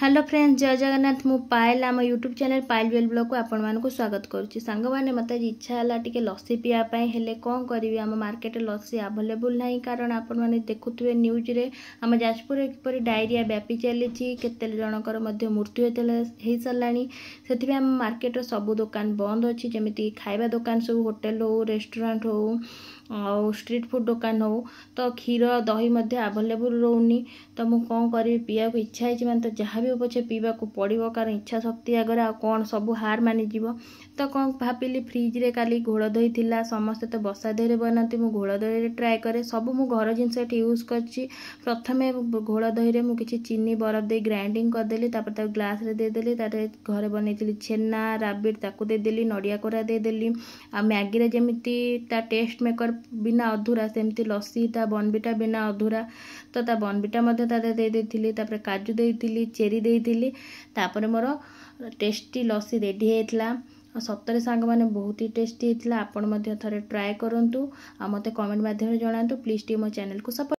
Hello friends, जय जगन्नाथ। मु पायल आम यूट्यूब चैनल पायल वेल ब्लॉग को आपण मानक स्वागत करुच्ची। सांग मैंने मत इच्छा है टी लस्सी पीवाई हेले कौन करी आम मार्केट लस्सी आवेलेबल ना, कारण आपण मैंने देखुए न्यूज रे आम जाजपुर किपर डायरिया व्यापी चली केते जनकर मृत्यु हो सारा से आम मार्केट सबू दुकान बंद अच्छी, जमी खाଇବା दुकान सब होटेल हो रेस्टोरेंट हो और स्ट्रीट फूड दुकान हो, तो क्षीर दही आवेलेबल रोनी। तो मुझे कौन करी पीवा को इच्छा है मैंने, तो जहाँ भी पछे पीवा को पड़ो, कारण इच्छा शक्ति आगे आ कौन सब हार मानिज। तो कौन भाविली फ्रिज रे काली घोड़ दही थिला, समस्ते तो बसा दही बनाती, मुझे घोड़ दही ट्राए करे सब मु घर जिनस यूज कर। प्रथमे घोड़ दही में किसी चीनी बरफ दे ग्राइंडिंग करदेली, ग्लास रे देदेली, घरे बनई छेना राबिट ताकू देदेली, नड़िया कोरा देदेली। आ मैगी रे जेमिति ता टेस्ट मेकर बिना अधूरा, सेमती लस्सी ता बॉर्नविटा बिना अधूरा। तो ता बॉर्नविटा मध्य ता दे देथिली, तापर काजू देथिली, चेरी देथिली, तापर मोर टेस्टी लस्सी रेडी हेतला। सतरे सांग माने बहुत ही टेस्टी हेतला। आपण मध्य थरे ट्राए करंतु आ मते कमेंट माध्यम रे जणांतु। प्लीज टी मो चैनल को सपोर्ट